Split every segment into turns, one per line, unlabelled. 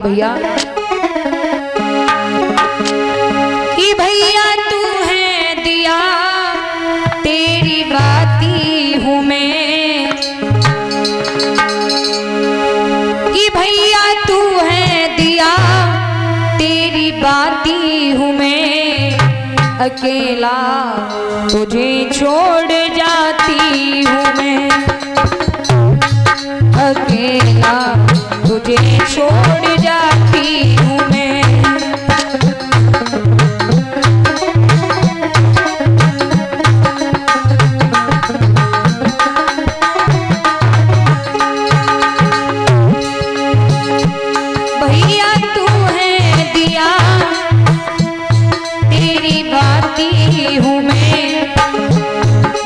भैया कि भैया तू है दिया तेरी बाती हूँ मैं, कि भैया तू है दिया तेरी बाती हूँ मैं, अकेला तुझे छोड़ जाती हूँ मैं, अकेला तुझे छोड़ जाती हूँ मैं। भैया तू है दिया तेरी बाती हूँ मैं,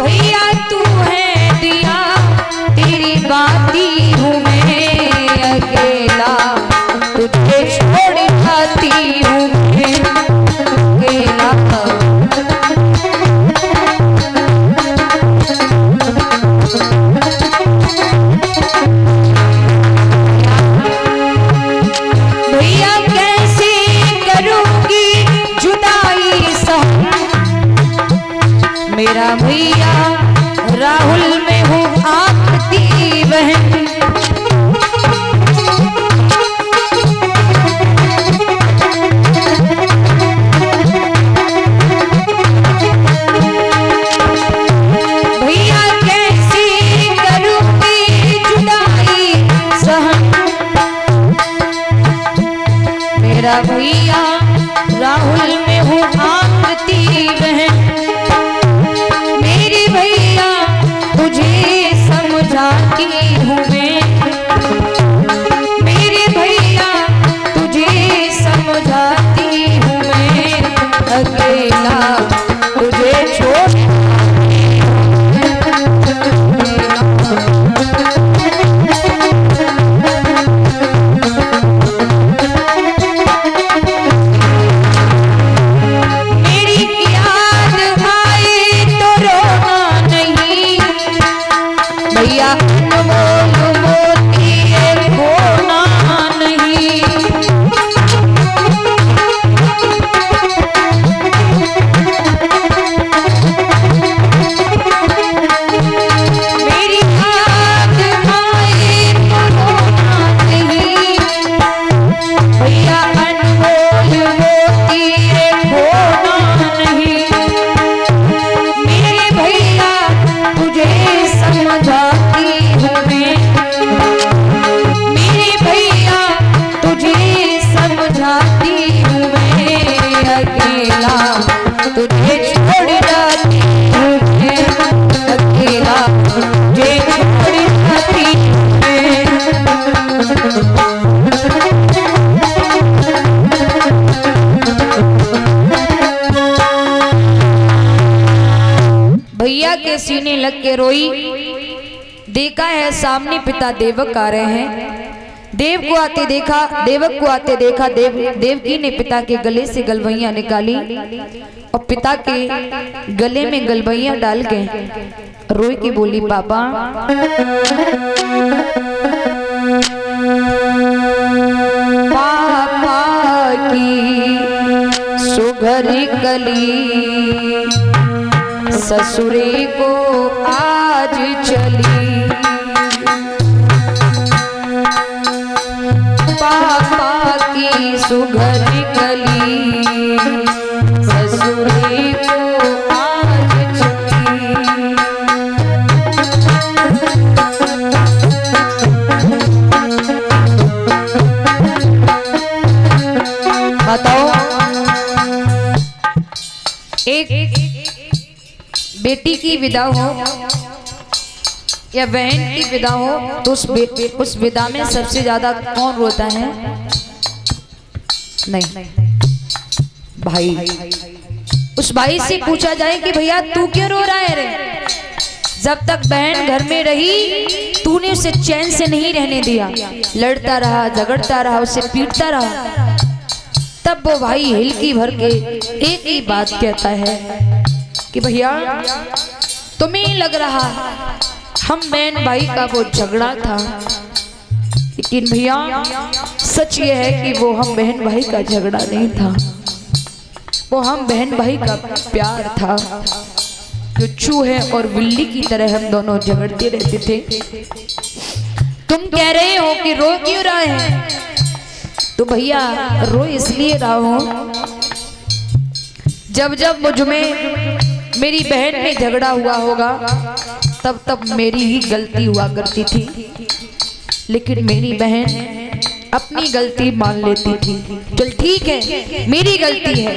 भैया तू है दिया तेरी बाती हूँ मैं, अकेला तुझे छोड़ जाती हूँ मैं, अकेला। भैया कैसे करूँगी जुदाई सहन, मेरा भैया राहुल में हूँ आपकी बहन, मेरा भैया राहुल में हूँ आपकी बहन, मेरी भैया तुझे समझाती हूँ मैं, मेरे भैया तुझे समझाती हूँ मैं, अकेला तुझे छोड़ तुझे छोड़ जाती हूँ मैं, अकेला तुझे छोड़ जाती हूँ मैं। भैया के सीने लग के रोई, देखा है सामने पिता देवक आ रहे हैं, देव को आते देखा, देवक को आते देखा, देवकी ने पिता के गले से गलवैया निकाली और पिता के गले में गलवैया डाल के रोई की बोली, पापा पापा की सुघरी कली ससुरे को आज चली, पापा की सुघरी कली ससुरे को आज चली। बताओ, एक बेटी की विदा हो या बहन की विदा हो तो उस विदा में सबसे ज्यादा कौन रोता है? नहीं, भाई। उस भाई से पूछा जाए कि भैया तू क्यों रो रहा है रे? जब तक बहन घर में रही तूने उसे चैन से नहीं रहने दिया, लड़ता रहा, झगड़ता रहा, उसे पीटता रहा। तब वो भाई हिलकी भर के एक ही बात कहता है कि भैया तुम्हें लग रहा हम बहन भाई का वो झगड़ा था, लेकिन भैया सच ये है कि वो हम बहन भाई का झगड़ा नहीं था, वो हम बहन भाई का प्यार था, जो चूहे और बिल्ली की तरह हम दोनों झगड़ते रहते थे। तुम कह रहे हो कि रो क्यों रहे हैं, तो भैया रो इसलिए रहा हूं, जब जब मुझ में मेरी बहन में झगड़ा हुआ होगा तब तब मेरी ही गलती हुआ करती थी, लेकिन मेरी बहन अपनी गलती मान लेती थी। चल ठीक है मेरी गलती है,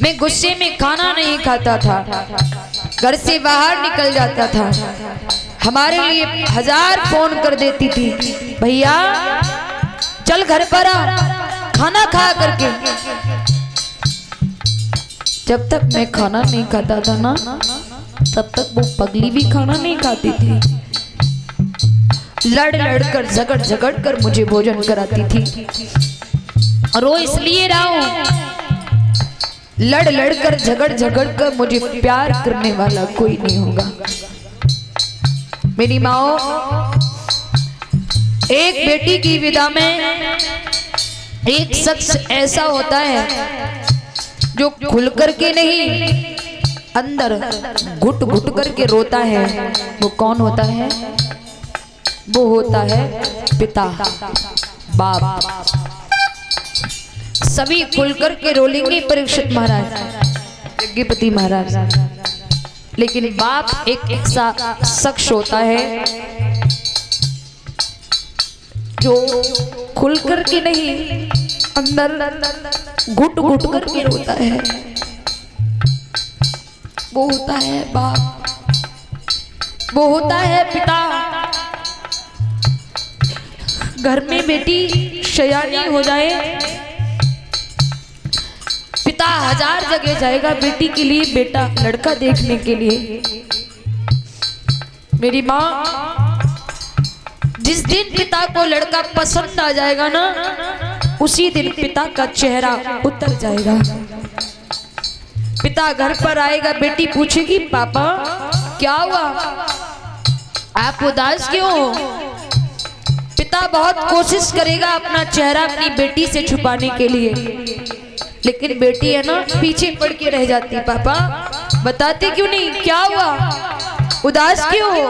मैं गुस्से में खाना नहीं खाता था, घर से बाहर निकल जाता था, हमारे लिए 1000 फोन कर देती थी, भैया चल घर पर आ खाना खा करके। जब तक मैं खाना नहीं खाता था ना तब तक वो पगली भी खाना नहीं खाती थी, लड़ लड़ कर झगड़ झगड़ कर मुझे भोजन कराती थी। और वो इसलिए रहा हूं, लड़ लड़ कर झगड़ झगड़ कर मुझे प्यार करने वाला कोई नहीं होगा। मेरी माओ, एक बेटी की विदा में एक शख्स ऐसा होता है जो खुल करके नहीं अंदर घुट घुट करके रोता है। वो कौन होता है? वो होता है पिता, बाप। सभी खुल करके रोलेंगे परीक्षित महाराज, यज्ञपति महाराज, लेकिन बाप एक ऐसा शख्स होता है जो खुल करके नहीं अंदर घुट घुट करके रोता है। वो होता है बाप, वो होता है पिता। घर में बेटी शयानी हो जाए, पिता 1000 जगह जाएगा बेटी के लिए, बेटा लड़का देखने के लिए। मेरी माँ, जिस दिन पिता को लड़का पसंद आ जाएगा ना, उसी दिन पिता का चेहरा उतर जाएगा। पिता घर पर आएगा, बेटी पूछेगी पापा क्या हुआ, आप उदास क्यों हो? पिता बहुत कोशिश करेगा अपना चेहरा अपनी बेटी से छुपाने के लिए, लेकिन बेटी है ना पीछे पड़ के रह जाती। पापा बताते क्यों नहीं, क्या हुआ, उदास क्यों हो?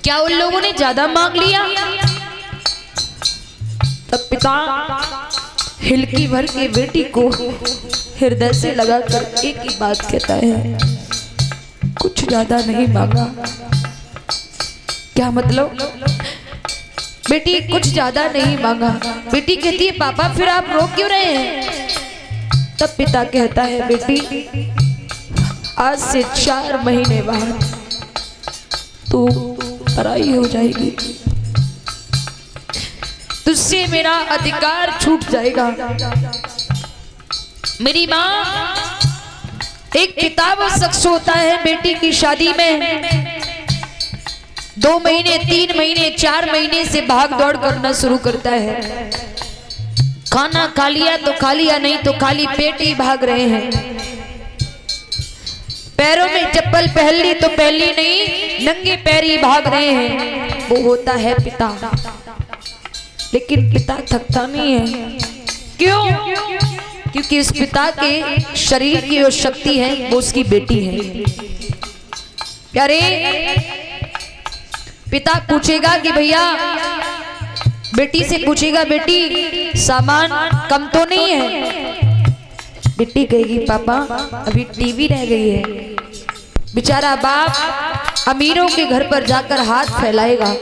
क्या उन लोगों ने ज्यादा मांग लिया? तब पिता हिलकी भर के बेटी को हृदय से लगाकर एक ही बात कहता है, कुछ ज्यादा नहीं मांगा। क्या मतलब? बेटी कुछ ज्यादा नहीं मांगा। बेटी कहती है पापा फिर आप रो क्यों रहे हैं? तब पिता कहता है बेटी आज से 4 महीने बाद तू पराई हो जाएगी, तुझसे मेरा अधिकार छूट जाएगा। मेरी माँ, एक पिता वो शख्स होता है बेटी की शादी में 2 महीने 3 महीने 4 महीने से भाग दौड़ करना शुरू करता है। खाना खा लिया तो खा लिया, नहीं तो खाली पेट ही भाग रहे हैं। पैरों में चप्पल पहन ली तो पहन ली नहीं, नंगे पैर ही भाग रहे हैं। वो होता है पिता, लेकिन पिता थकता नहीं है। क्यों? क्योंकि इस पिता के शरीर की जो शक्ति है वो उसकी बेटी है। प्यारे, पिता पूछेगा कि भैया, बेटी से पूछेगा बेटी सामान कम तो नहीं है? बेटी कहेगी पापा अभी टीवी रह गई है। बेचारा बाप अमीरों के घर पर जाकर हाथ फैलाएगा,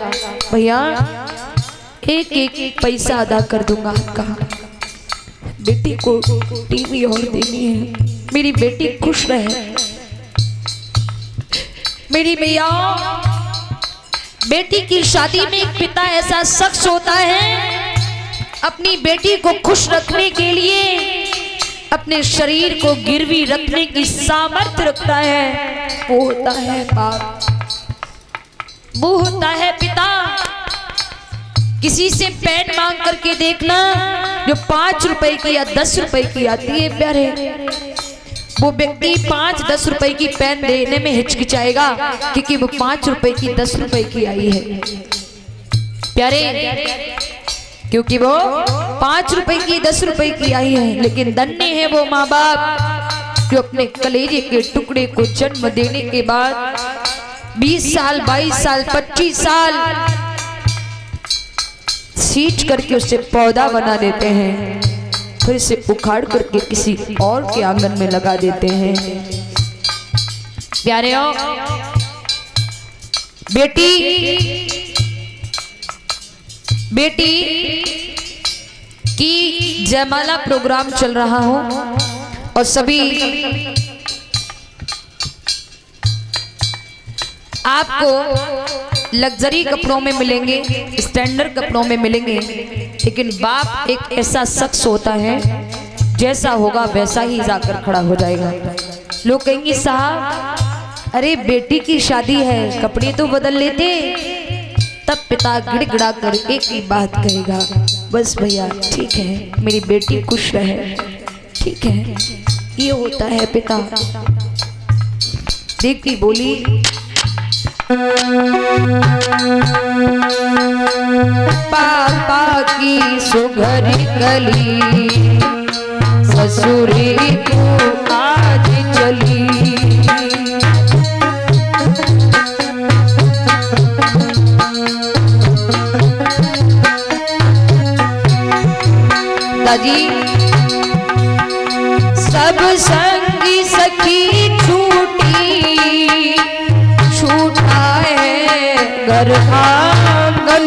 भैया एक एक पैसा अदा कर दूंगा आपका, बेटी को टीवी और देनी है, मेरी बेटी खुश रहे। मेरी भैया, बेटी की शादी में एक पिता ऐसा शख्स होता है अपनी बेटी को खुश रखने के लिए अपने शरीर को गिरवी रखने की सामर्थ्य रखता है। वो होता है बाप, वो होता है पिता। किसी से पेन मांग करके देखना, जो 5 रुपए की या 10 रुपए की आती है प्यारे, वो व्यक्ति 5-10 रुपए की पेन देने में हिचकिचाएगा क्योंकि वो 5 रुपए की 10 रुपए की आई है। प्यारे, क्योंकि वो 5 रुपए की 10 रुपए की आई है, लेकिन धन्य है वो माँ बाप जो अपने कलेजे के टुकड़े को जन्म देने के बाद 20 साल 22 साल 25 साल सींच करके उससे पौधा बना देते हैं, फिर इसे उखाड़ करके किसी और के आंगन में लगा देते हैं। प्यारे बेटी की जयमाला प्रोग्राम चल रहा हो और सभी आपको लग्जरी कपड़ों में मिलेंगे, स्टैंडर्ड कपड़ों में मिलेंगे, लेकिन बाप एक ऐसा शख्स होता है जैसा होगा वैसा ही जाकर खड़ा हो जाएगा। लोग कहेंगे साहब अरे बेटी की शादी है, कपड़े तो बदल लेते। तब पिता गिड़गिड़ा कर एक ही बात कहेगा, बस भैया ठीक है, मेरी बेटी खुश रहे, ठीक है। ये होता है पिता। बेटी बोली पापा की सुघर कली ससुरे को आज चली। दादी सब संगी सखी छूटी, छूटा है घर आंगन।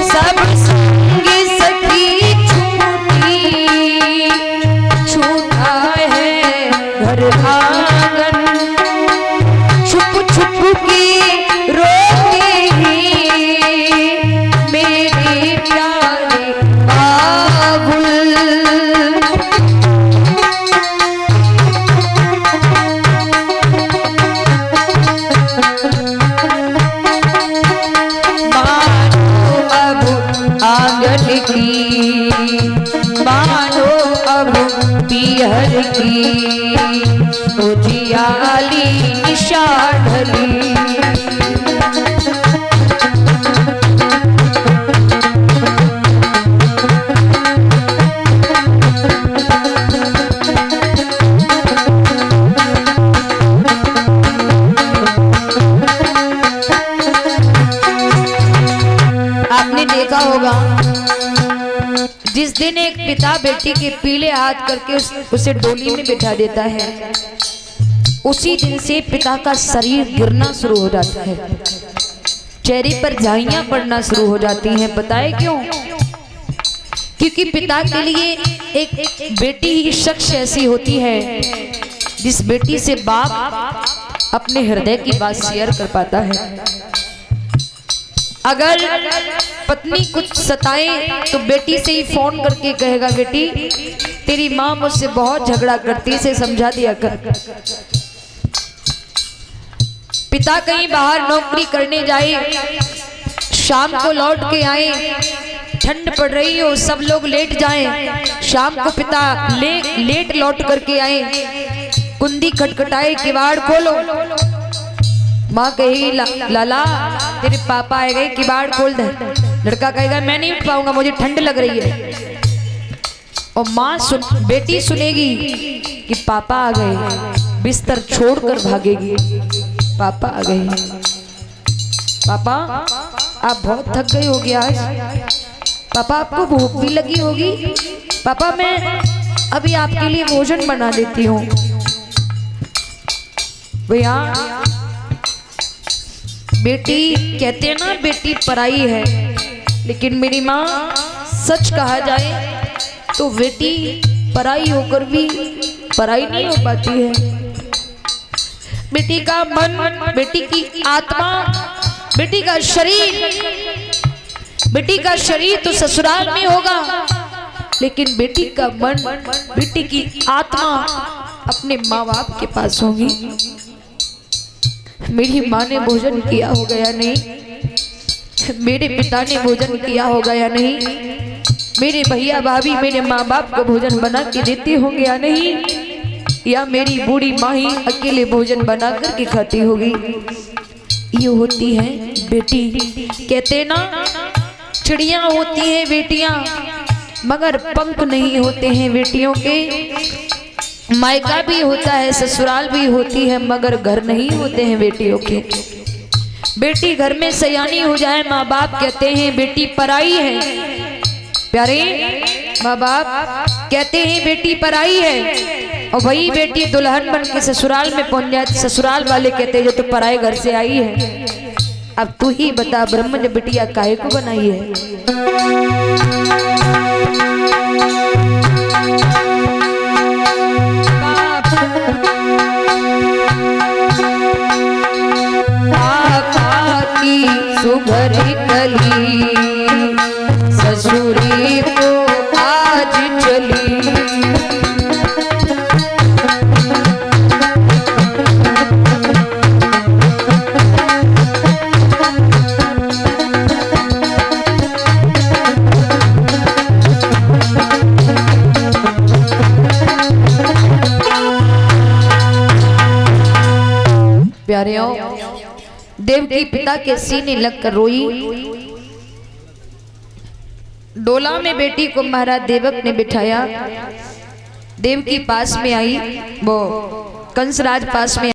सब संगी सखी छूटी, छूटा है घर आंगन। छुप छुप के रोते हैं मेरे प्यारे बाबुल। मानो अब आंगन की, मानो अब पीहर की, उजियाली निशा ढली। आपने देखा होगा जिस दिन एक पिता बेटी के पीले हाथ करके उसे डोली में बिठा देता है, उसी दिन से पिता का शरीर गिरना शुरू हो जाता है, चेहरे पर झाइयां पड़ना शुरू हो जाती हैं। पता है क्यों? क्योंकि पिता के लिए एक बेटी ही शख्स ऐसी होती है जिस बेटी से बाप अपने हृदय की बात शेयर कर पाता है। अगर पत्नी कुछ सताए तो बेटी से ही फोन करके कहेगा, बेटी तेरी माँ मुझसे बहुत झगड़ा करती, से समझा दिया कर। पिता कहीं बाहर नौकरी करने जाए, शाम को लौट के आए, ठंड पड़ रही हो, सब लोग लेट जाएं, शाम को पिता लेट लौट करके आए, कुंडी खटखटाए, किवाड़ खोलो, माँ कहेगी लाला तेरे पापा आए गए, किवाड़ खोल दे। लड़का कहेगा मैं नहीं उठ पाऊंगा, मुझे ठंड लग रही है। और माँ बेटी सुनेगी कि पापा आ गए, बिस्तर छोड़कर भागेगी, पापा आ गए। पापा आप बहुत थक गए होगी आज, पापा आपको भूख भी लगी होगी, पापा मैं अभी आपके लिए भोजन बना देती हूँ। भैया बेटी कहते हैं ना, बेटी पराई है, लेकिन मेरी माँ सच कहा जाए तो बेटी पराई होकर भी पराई नहीं हो पाती है। बेटी का मन, बेटी की आत्मा, बेटी का शरीर तो ससुराल में होगा, लेकिन बेटी का मन, बेटी की आत्मा अपने माँ बाप के पास होगी। मेरी माँ ने भोजन किया होगा या नहीं, मेरे पिता ने भोजन किया होगा या नहीं, मेरे भैया भाभी मेरे माँ बाप को भोजन बना के देते होंगे या नहीं, या मेरी बूढ़ी माँ ही अकेले भोजन बना करके खाती होगी। ये होती है बेटी। कहते ना चिड़िया होती हैं बेटियां, मगर पंख नहीं होते हैं बेटियों के। मायका भी होता है, ससुराल भी होती है, मगर घर नहीं होते हैं बेटियों के। बेटी घर में सयानी हो जाए, माँ बाप कहते हैं बेटी पराई है। प्यारे माँ बाप कहते हैं बेटी पराई है, और वही बेटी दुल्हन बन के ससुराल में पहुंच जाती, ससुराल वाले कहते हैं जो तो पराए घर से आई है। अब तू ही बता ब्रह्म ने बिटिया काहे को बनाई है। सुघरी कली ससुरी को आज चली। प्यारेओ, देवकी पिता के सीने लगकर रोई। डोला में बेटी को महाराज देवक ने बिठाया। देवकी पास में आई, वो कंसराज पास में